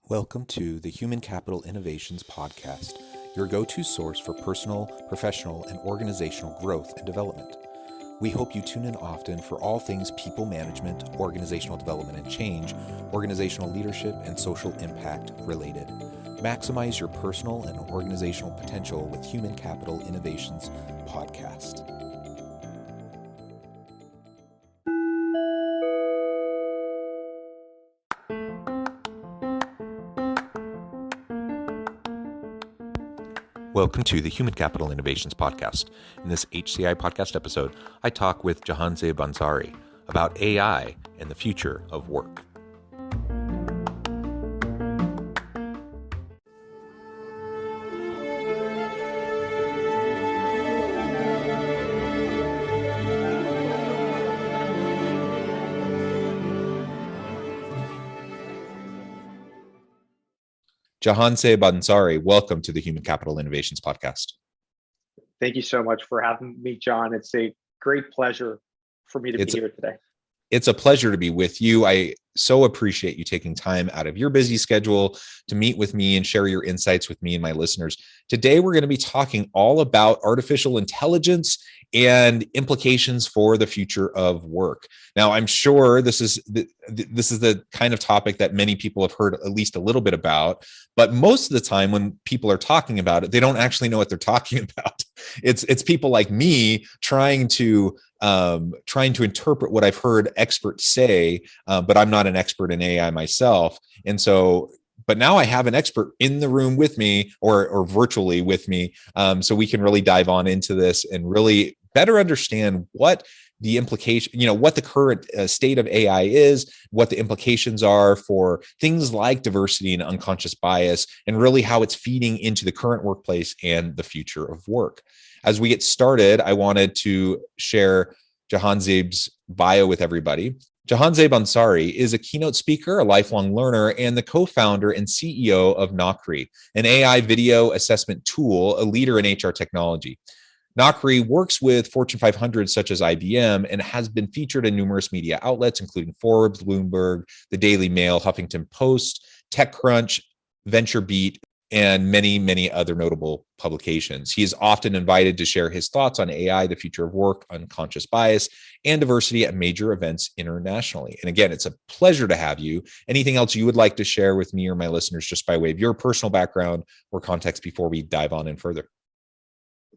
Welcome to the Human Capital Innovations Podcast, your go-to source for personal, professional, and organizational growth and development. We hope you tune in often for all things people management, organizational development and change, organizational leadership, and social impact related. Maximize your personal and organizational potential with Human Capital Innovations Podcast. Welcome to the Human Capital Innovations Podcast. In this HCI podcast episode, I talk with Jahanzaib Ansari about AI and the future of work. Jahanzaib Ansari, welcome to the Human Capital Innovations Podcast. Thank you so much for having me, John. It's a great pleasure for me to be here today. It's a pleasure to be with you. I so appreciate you taking time out of your busy schedule to meet with me and share your insights with me and my listeners. Today, we're going to be talking all about artificial intelligence and implications for the future of work. Now, I'm sure this is the kind of topic that many people have heard at least a little bit about, but most of the time when people are talking about it, they don't actually know what they're talking about. It's people like me trying to interpret what I've heard experts say, but I'm not an expert in AI myself. And so, but now I have an expert in the room with me or virtually with me. So we can really dive on into this and really better understand what the implication, what the current state of AI is, what the implications are for things like diversity and unconscious bias, and really how it's feeding into the current workplace and the future of work. As we get started, I wanted to share Jahanzaib's bio with everybody. Jahanzaib Ansari is a keynote speaker, a lifelong learner, and the co-founder and CEO of Nakri, an AI video assessment tool, a leader in HR technology. Nakri works with Fortune 500 such as IBM and has been featured in numerous media outlets, including Forbes, Bloomberg, the Daily Mail, Huffington Post, TechCrunch, VentureBeat, and many, many other notable publications. He is often invited to share his thoughts on AI, the future of work, unconscious bias, and diversity at major events internationally. And again, it's a pleasure to have you. Anything else you would like to share with me or my listeners just by way of your personal background or context before we dive on in further?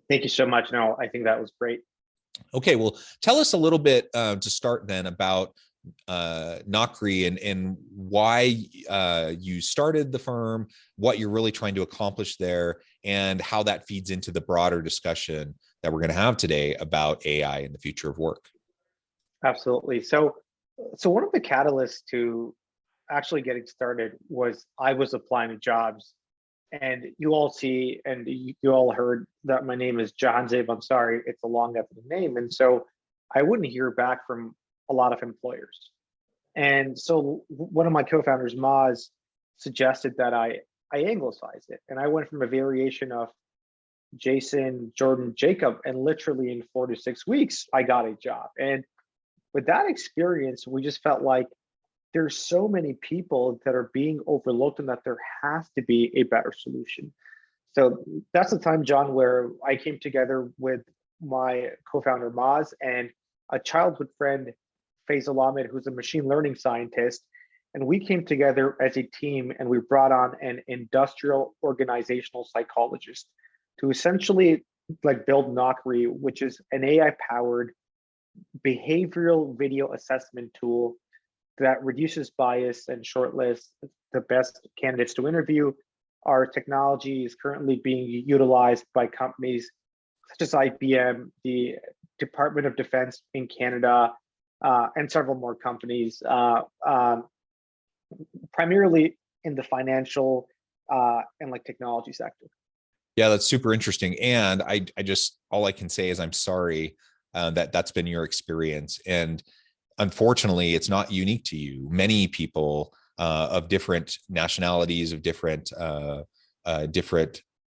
Thank you so much. No, I think that was great. Okay, well, tell us a little bit to start then about Nakri and why you started the firm, what you're really trying to accomplish there, and how that feeds into the broader discussion that we're going to have today about AI and the future of work. Absolutely. So one of the catalysts to actually getting started was I was applying to jobs, and you all see and you all heard that my name is Jahanzaib Ansari. It's a long ethnic name, and so I wouldn't hear back from a lot of employers. And so one of my co-founders, Maz, suggested that I anglicize it. And I went from a variation of Jason, Jordan, Jacob, and literally in 4 to 6 weeks, I got a job. And with that experience, we just felt like there's so many people that are being overlooked and that there has to be a better solution. So that's the time, John, where I came together with my co-founder, Maz, and a childhood friend, Faisal Ahmed, who's a machine learning scientist. And we came together as a team and we brought on an industrial organizational psychologist to essentially build Nakri, which is an AI-powered behavioral video assessment tool that reduces bias and shortlists the best candidates to interview. Our technology is currently being utilized by companies such as IBM, the Department of Defense in Canada, and several more companies, primarily in the financial and technology sector. Yeah, that's super interesting. And I just, all I can say is I'm sorry that that's been your experience. And unfortunately, it's not unique to you. Many people of different nationalities, of different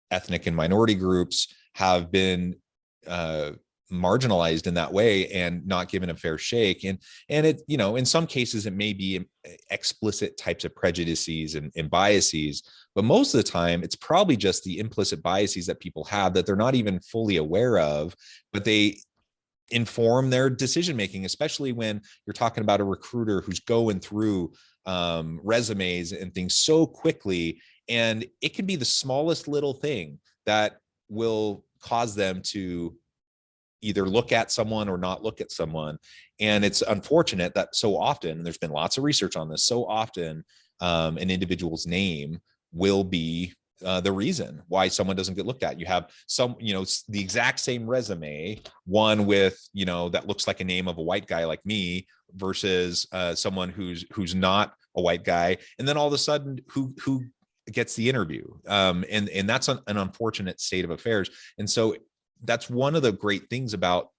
ethnic and minority groups have been marginalized in that way and not given a fair shake. And it, you know, in some cases it may be explicit types of prejudices and biases, but most of the time it's probably just the implicit biases that people have that they're not even fully aware of, but they inform their decision making, especially when you're talking about a recruiter who's going through resumes and things so quickly. And it can be the smallest little thing that will cause them to either look at someone or not look at someone. And it's unfortunate that so often, and there's been lots of research on this, so often an individual's name will be the reason why someone doesn't get looked at. You have some, you know, the exact same resume, one with, you know, that looks like a name of a white guy like me versus someone who's not a white guy. And then all of a sudden who gets the interview. And that's an unfortunate state of affairs. And so that's one of the great things about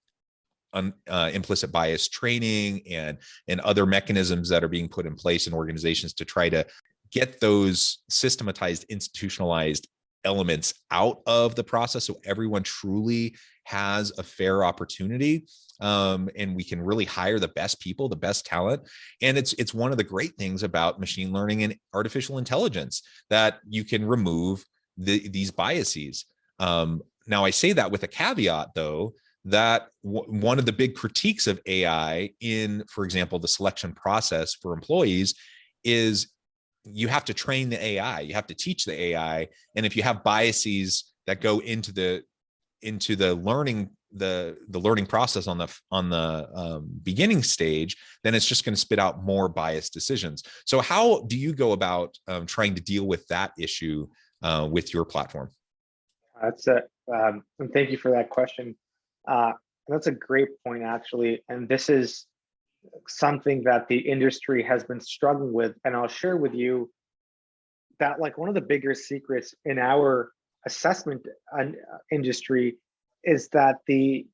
implicit bias training and other mechanisms that are being put in place in organizations to try to get those systematized, institutionalized elements out of the process so everyone truly has a fair opportunity, and we can really hire the best people, the best talent. And it's one of the great things about machine learning and artificial intelligence that you can remove these biases. Now I say that with a caveat, though, that one of the big critiques of AI in, for example, the selection process for employees is you have to train the AI, you have to teach the AI. And if you have biases that go into the learning, the learning process on the beginning stage, then it's just going to spit out more biased decisions. So how do you go about trying to deal with that issue with your platform? That's it. And thank you for that question. That's a great point, actually. And this is something that the industry has been struggling with. And I'll share with you that, like, one of the bigger secrets in our assessment industry is that the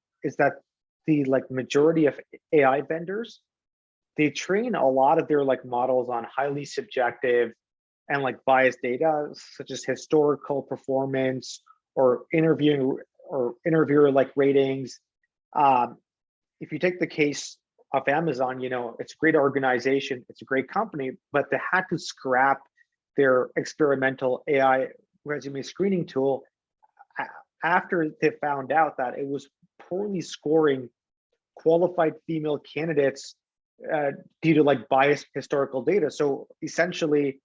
like majority of AI vendors, they train a lot of their like models on highly subjective and like biased data, such as historical performance or interviewer like ratings. If you take the case of Amazon, you know, it's a great organization, it's a great company, but they had to scrap their experimental AI resume screening tool after they found out that it was poorly scoring qualified female candidates due to like biased historical data. So essentially,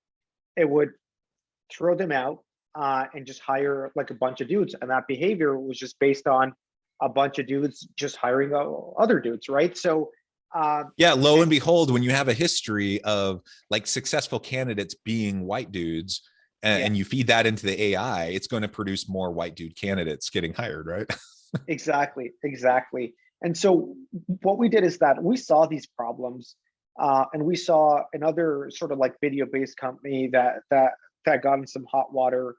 it would throw them out and just hire like a bunch of dudes. And that behavior was just based on a bunch of dudes just hiring other dudes, right? So yeah, lo and behold, when you have a history of like successful candidates being white dudes and you feed that into the AI, it's going to produce more white dude candidates getting hired, right? Exactly. And so what we did is that we saw these problems, and we saw another sort of like video-based company that got in some hot water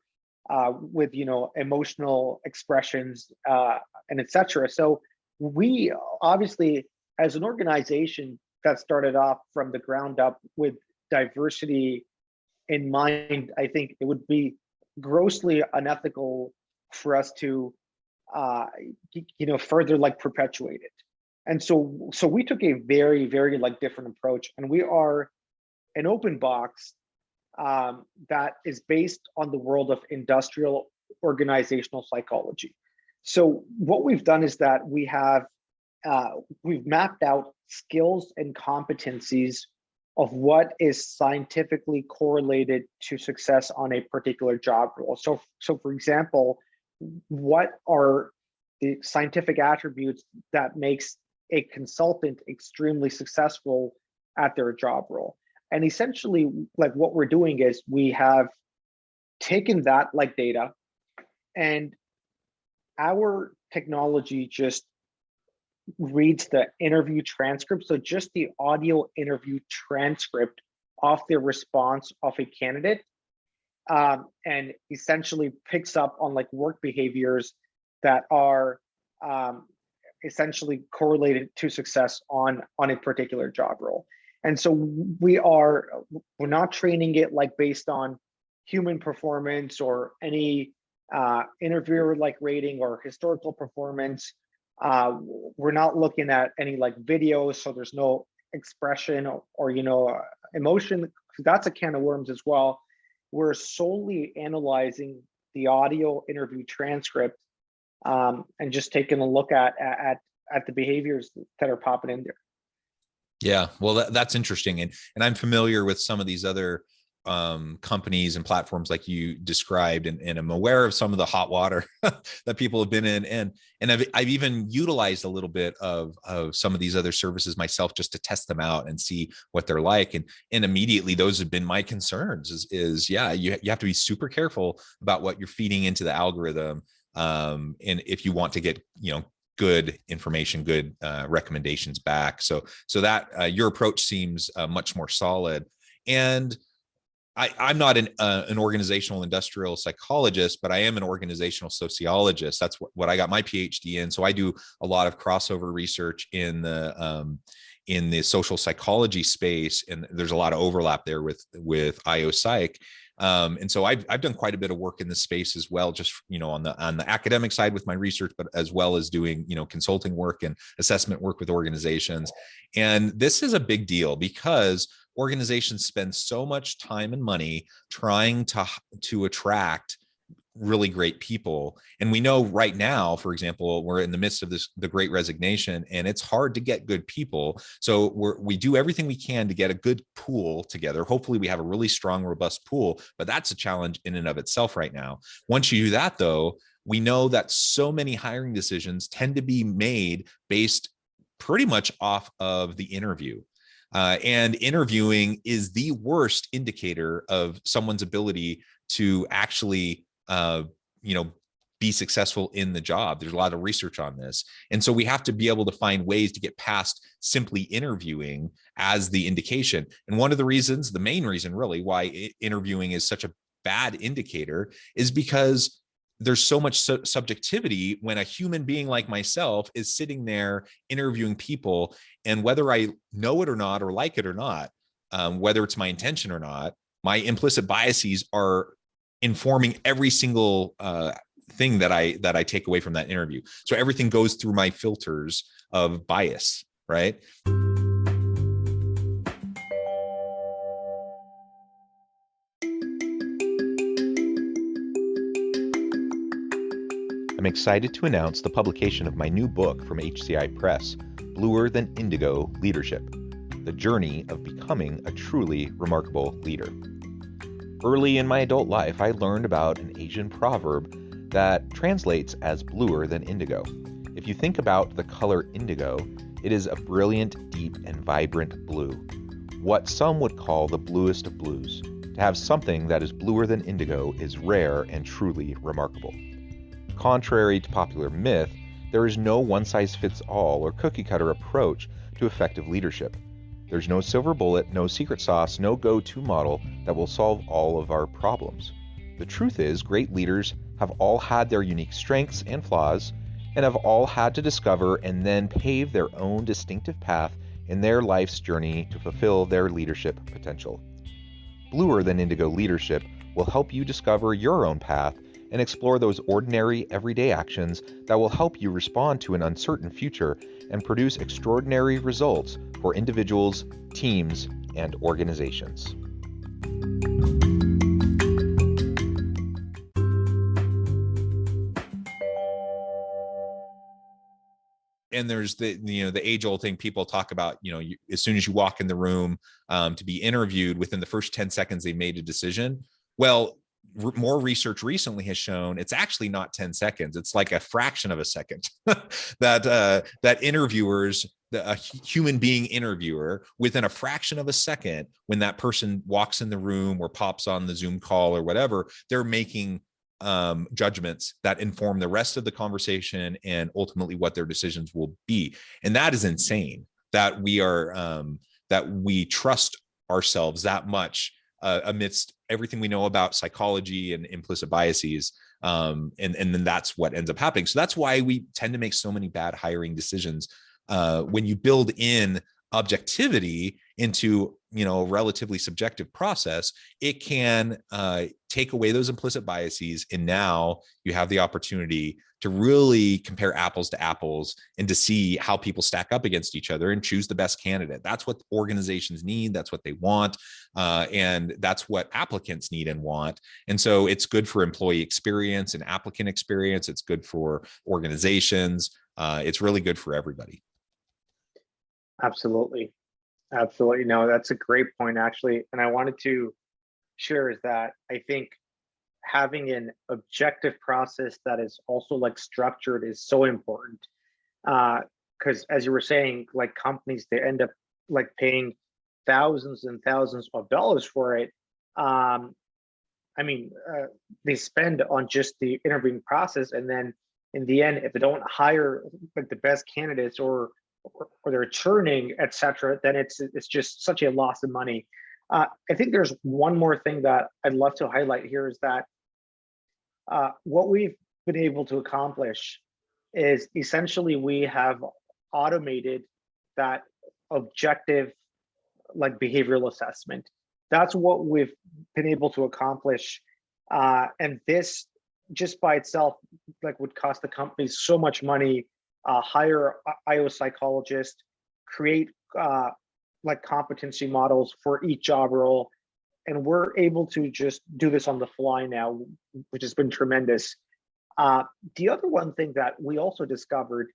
with, you know, emotional expressions and etc. So we obviously, as an organization that started off from the ground up with diversity in mind, I think it would be grossly unethical for us to you know, further like perpetuate it. And so we took a very, very like different approach, and we are an open box that is based on the world of industrial organizational psychology. So what we've done is that we've mapped out skills and competencies of what is scientifically correlated to success on a particular job role. So for example, what are the scientific attributes that makes a consultant extremely successful at their job role? And essentially, like, what we're doing is we have taken that like data, and our technology just reads the interview transcript. So just the audio interview transcript of the response of a candidate, and essentially picks up on like work behaviors that are essentially correlated to success on a particular job role. And so we're not training it like based on human performance or any interviewer like rating or historical performance. We're not looking at any like videos, so there's no expression or emotion. That's a can of worms as well. We're solely analyzing the audio interview transcript, and just taking a look at the behaviors that are popping in there. Yeah, well, that's interesting, and I'm familiar with some of these other companies and platforms like you described, and I'm aware of some of the hot water that people have been in, and I've even utilized a little bit of some of these other services myself just to test them out and see what they're like, and immediately those have been my concerns. Is yeah, you have to be super careful about what you're feeding into the algorithm, and if you want to get good information, good recommendations back. So that your approach seems much more solid. And I'm not an organizational industrial psychologist, but I am an organizational sociologist. That's what I got my PhD in. So I do a lot of crossover research in the social psychology space, and there's a lot of overlap there with IO Psych. And so I've done quite a bit of work in this space as well, just on the academic side with my research, but as well as doing consulting work and assessment work with organizations. And this is a big deal because organizations spend so much time and money trying to attract really great people. And we know right now, for example, we're in the midst of the great resignation, and it's hard to get good people. So we do everything we can to get a good pool together. Hopefully we have a really strong, robust pool, but that's a challenge in and of itself right now. Once you do that though, we know that so many hiring decisions tend to be made based pretty much off of the interview. And interviewing is the worst indicator of someone's ability to actually be successful in the job. There's a lot of research on this. And so we have to be able to find ways to get past simply interviewing as the indication. And one of the reasons, the main reason really why interviewing is such a bad indicator is because there's so much subjectivity when a human being like myself is sitting there interviewing people, and whether I know it or not, or like it or not, whether it's my intention or not, my implicit biases are informing every single thing that I take away from that interview. So everything goes through my filters of bias, right? I'm excited to announce the publication of my new book from HCI Press, Bluer Than Indigo Leadership: The Journey of Becoming a Truly Remarkable Leader. Early in my adult life, I learned about an Asian proverb that translates as bluer than indigo. If you think about the color indigo, it is a brilliant, deep, and vibrant blue, what some would call the bluest of blues. To have something that is bluer than indigo is rare and truly remarkable. Contrary to popular myth, there is no one-size-fits-all or cookie-cutter approach to effective leadership. There's no silver bullet, no secret sauce, no go-to model that will solve all of our problems. The truth is, great leaders have all had their unique strengths and flaws, and have all had to discover and then pave their own distinctive path in their life's journey to fulfill their leadership potential. Bluer Than Indigo Leadership will help you discover your own path and explore those ordinary, everyday actions that will help you respond to an uncertain future and produce extraordinary results for individuals, teams, and organizations. And there's the age-old thing people talk about, as soon as you walk in the room to be interviewed, within the first 10 seconds they made a decision. Well, more research recently has shown it's actually not 10 seconds. It's like a fraction of a second that interviewers, a human being interviewer, within a fraction of a second, when that person walks in the room or pops on the Zoom call or whatever, they're making judgments that inform the rest of the conversation and ultimately what their decisions will be. And that is insane that we trust ourselves that much amidst everything we know about psychology and implicit biases. And then that's what ends up happening. So that's why we tend to make so many bad hiring decisions. When you build in objectivity into relatively subjective process, it can take away those implicit biases. And now you have the opportunity to really compare apples to apples and to see how people stack up against each other and choose the best candidate. That's what organizations need. That's what they want. And that's what applicants need and want. And so it's good for employee experience and applicant experience. It's good for organizations. It's really good for everybody. Absolutely. Absolutely. No, that's a great point, actually. And I wanted to share is that I think having an objective process that is also like structured is so important. Because as you were saying, like companies, they end up like paying thousands and thousands of dollars for it. They spend on just the interviewing process, and then in the end, if they don't hire like the best candidates or they're churning, etc., then it's just such a loss of money. I think there's one more thing that I'd love to highlight here is that what we've been able to accomplish is essentially we have automated that objective like behavioral assessment. That's what we've been able to accomplish. And this just by itself like would cost the company so much money, hire IO psychologists, create like competency models for each job role. And we're able to just do this on the fly now, which has been tremendous. The other one thing that we also discovered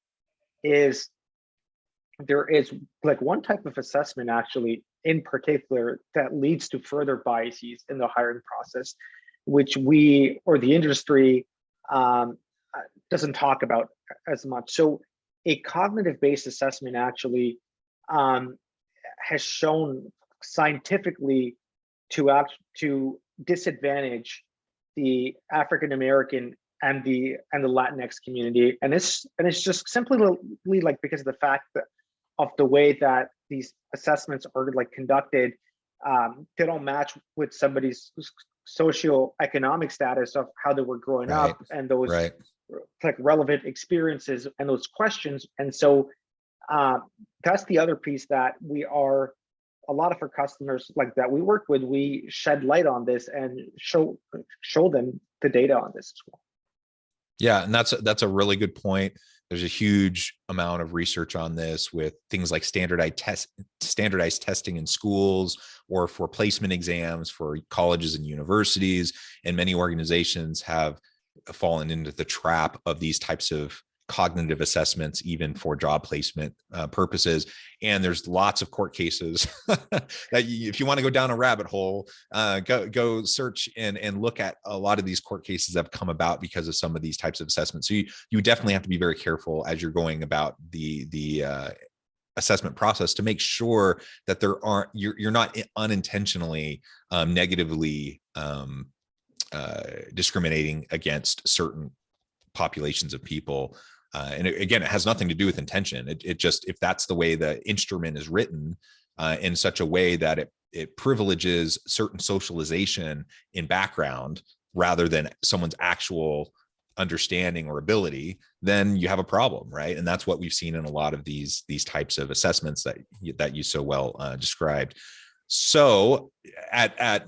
is there is like one type of assessment actually in particular that leads to further biases in the hiring process, which we or the industry doesn't talk about as much. So a cognitive-based assessment actually has shown scientifically to disadvantage the African American and the Latinx community, and it's just simply like because of the fact that of the way that these assessments are like conducted, they don't match with somebody's socioeconomic status of how they were growing up and those like relevant experiences and those questions. And so that's the other piece that we are, a lot of our customers like that we work with, we shed light on this and show them the data on this as well. Yeah, and that's a really good point. There's a huge amount of research on this with things like standardized testing in schools or for placement exams for colleges and universities. And many organizations have fallen into the trap of these types of cognitive assessments, even for job placement purposes. And there's lots of court cases that if you want to go down a rabbit hole, go search and look at a lot of these court cases that have come about because of some of these types of assessments. So you definitely have to be very careful as you're going about the assessment process to make sure that you're not unintentionally negatively discriminating against certain populations of people. And again, it has nothing to do with intention. It just, if that's the way the instrument is written in such a way that it privileges certain socialization in background rather than someone's actual understanding or ability, then you have a problem, right? And that's what we've seen in a lot of these types of assessments that you so well described. So at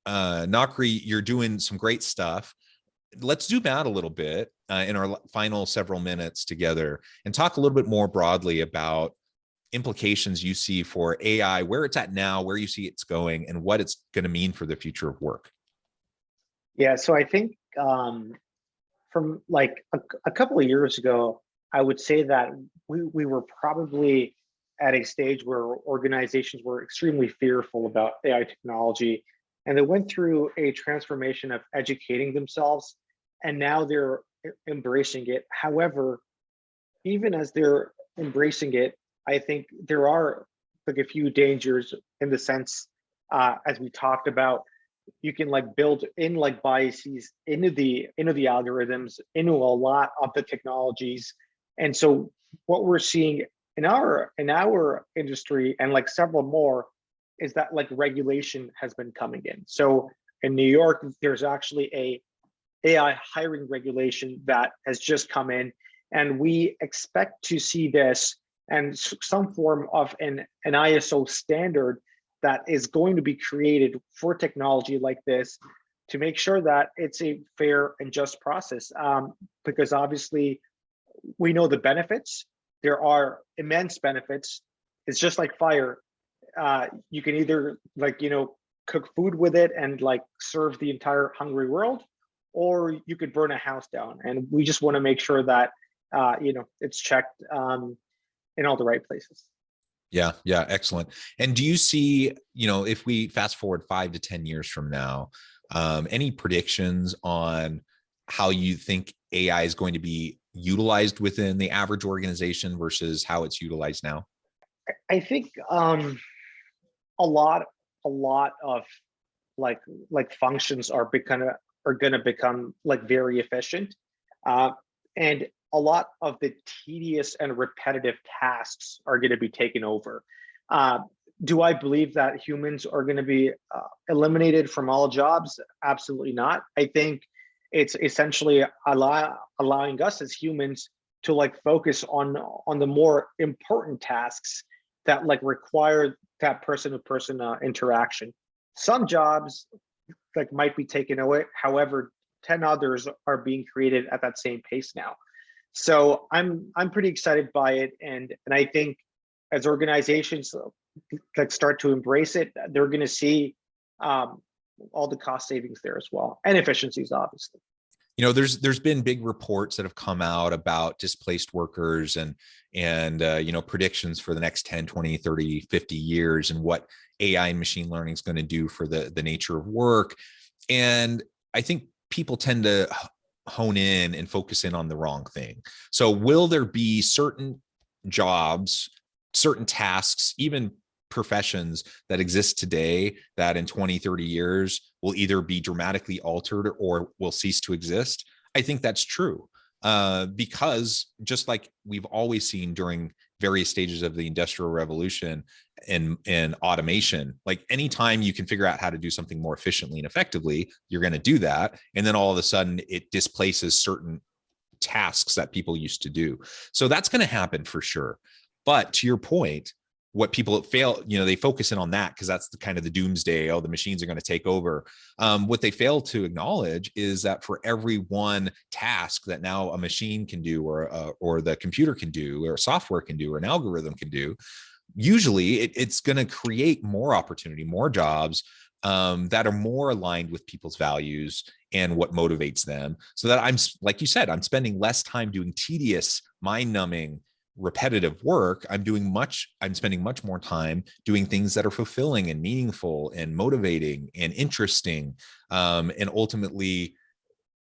Naukri, you're doing some great stuff. Let's zoom out a little bit in our final several minutes together and talk a little bit more broadly about implications you see for AI, where it's at now, where you see it's going, and what it's going to mean for the future of work. Yeah, so I think from like a couple of years ago, I would say that we were probably at a stage where organizations were extremely fearful about AI technology, and they went through a transformation of educating themselves, and now they're embracing it. However, even as they're embracing it, I think there are like a few dangers in the sense, as we talked about, you can like build in like biases into the algorithms, into a lot of the technologies. And so what we're seeing in our industry and like several more is that like regulation has been coming in. So in New York, there's actually a AI hiring regulation that has just come in, and we expect to see this and some form of an ISO standard that is going to be created for technology like this to make sure that it's a fair and just process. Because obviously we know the benefits. There are immense benefits. It's just like fire. You can either cook food with it and like serve the entire hungry world, or you could burn a house down. And we just want to make sure that it's checked in all the right places. Yeah, yeah, excellent. And do you see, if we fast forward 5 to 10 years from now, any predictions on how you think AI is going to be utilized within the average organization versus how it's utilized now? I think a lot of like functions are gonna become like very efficient, and a lot of the tedious and repetitive tasks are going to be taken over. Do I believe that humans are going to be eliminated from all jobs? Absolutely not. I think it's essentially allowing us as humans to like focus on the more important tasks that like require that person-to-person interaction. Some jobs like might be taken away. However, 10 others are being created at that same pace now. So I'm pretty excited by it, and I think as organizations like start to embrace it, they're going to see all the cost savings there as well, and efficiencies, obviously. There's been big reports that have come out about displaced workers and predictions for the next 10, 20, 30, 50 years and what AI and machine learning is going to do for the nature of work. And I think people tend to hone in and focus in on the wrong thing. So will there be certain jobs, certain tasks, even professions that exist today that in 20, 30 years will either be dramatically altered or will cease to exist? I think that's true. Because just like we've always seen during various stages of the Industrial Revolution and automation, like anytime you can figure out how to do something more efficiently and effectively, you're going to do that. And then all of a sudden it displaces certain tasks that people used to do. So that's going to happen for sure. But to your point, what people fail, they focus in on that because that's the kind of the doomsday. Oh, the machines are going to take over. What they fail to acknowledge is that for every one task that now a machine can do, or the computer can do, or software can do, or an algorithm can do, usually it's going to create more opportunity, more jobs that are more aligned with people's values and what motivates them. So that like you said, I'm spending less time doing tedious, mind-numbing, repetitive work. I'm spending much more time doing things that are fulfilling and meaningful and motivating and interesting. And ultimately,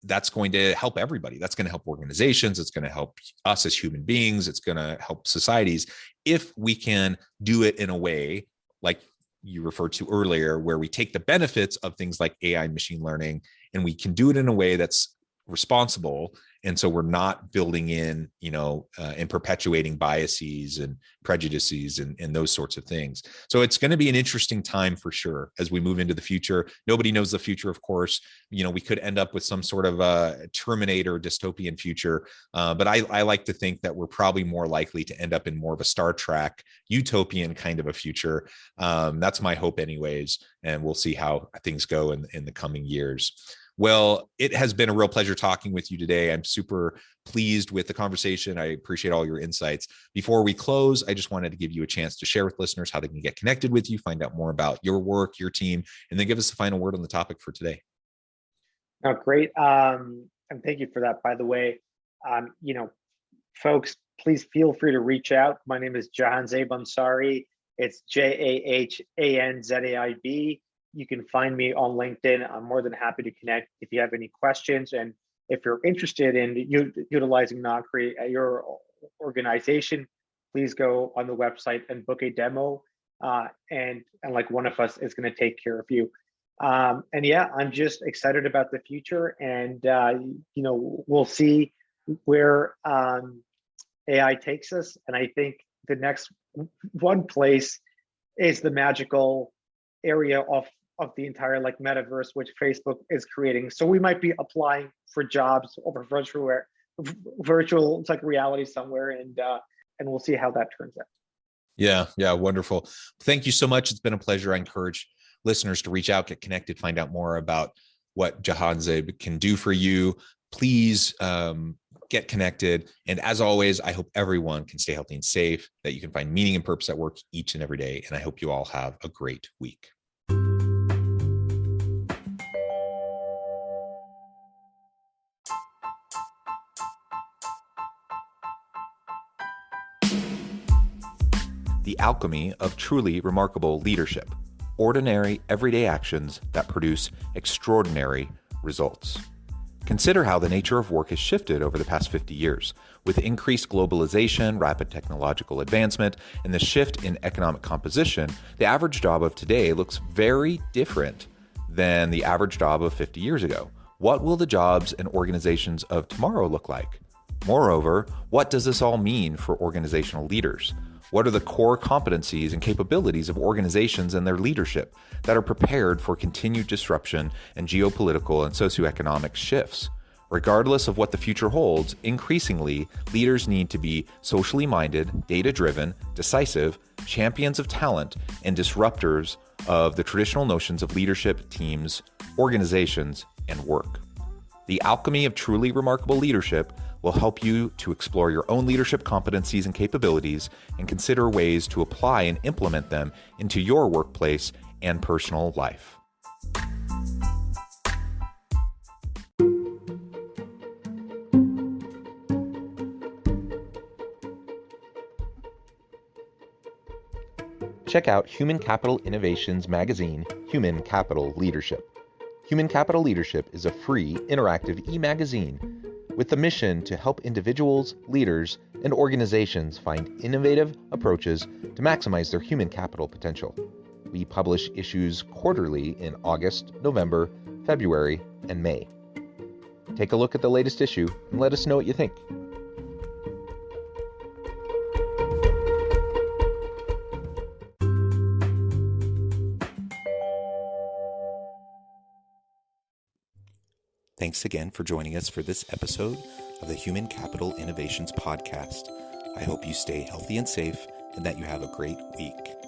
that's going to help everybody. That's going to help organizations. It's going to help us as human beings. It's going to help societies if we can do it in a way like you referred to earlier, where we take the benefits of things like AI and machine learning, and we can do it in a way that's responsible. And so we're not building in, and perpetuating biases and prejudices and those sorts of things. So it's going to be an interesting time for sure as we move into the future. Nobody knows the future, of course. We could end up with some sort of a Terminator dystopian future. But I like to think that we're probably more likely to end up in more of a Star Trek utopian kind of a future. That's my hope anyways. And we'll see how things go in the coming years. Well, it has been a real pleasure talking with you today. I'm super pleased with the conversation. I appreciate all your insights. Before we close, I just wanted to give you a chance to share with listeners how they can get connected with you, find out more about your work, your team, and then give us a final word on the topic for today. Oh, great. And thank you for that, by the way. Folks, please feel free to reach out. My name is Jahanzaib Ansari. It's Jahanzaib. You can find me on LinkedIn. I'm more than happy to connect if you have any questions. And if you're interested in utilizing Nocri at your organization, please go on the website and book a demo. And like one of us is going to take care of you. And yeah, I'm just excited about the future. And, we'll see where AI takes us. And I think the next one place is the magical area of the entire like metaverse, which Facebook is creating. So we might be applying for jobs over virtual like reality somewhere, and we'll see how that turns out. Yeah, wonderful. Thank you so much. It's been a pleasure. I encourage listeners to reach out, get connected, find out more about what Jahanzaib can do for you. Please get connected. And as always, I hope everyone can stay healthy and safe, that you can find meaning and purpose at work each and every day. And I hope you all have a great week. The alchemy of truly remarkable leadership. Ordinary, everyday actions that produce extraordinary results. Consider how the nature of work has shifted over the past 50 years. With increased globalization, rapid technological advancement, and the shift in economic composition, the average job of today looks very different than the average job of 50 years ago. What will the jobs and organizations of tomorrow look like? Moreover, what does this all mean for organizational leaders? What are the core competencies and capabilities of organizations and their leadership that are prepared for continued disruption and geopolitical and socioeconomic shifts? Regardless of what the future holds, increasingly, leaders need to be socially minded, data-driven, decisive, champions of talent, and disruptors of the traditional notions of leadership, teams, organizations, and work. The alchemy of truly remarkable leadership will help you to explore your own leadership competencies and capabilities and consider ways to apply and implement them into your workplace and personal life. Check out Human Capital Innovations magazine, Human Capital Leadership. Human Capital Leadership is a free, interactive e-magazine with the mission to help individuals, leaders, and organizations find innovative approaches to maximize their human capital potential. We publish issues quarterly in August, November, February, and May. Take a look at the latest issue and let us know what you think. Thanks again for joining us for this episode of the Human Capital Innovations Podcast. I hope you stay healthy and safe and that you have a great week.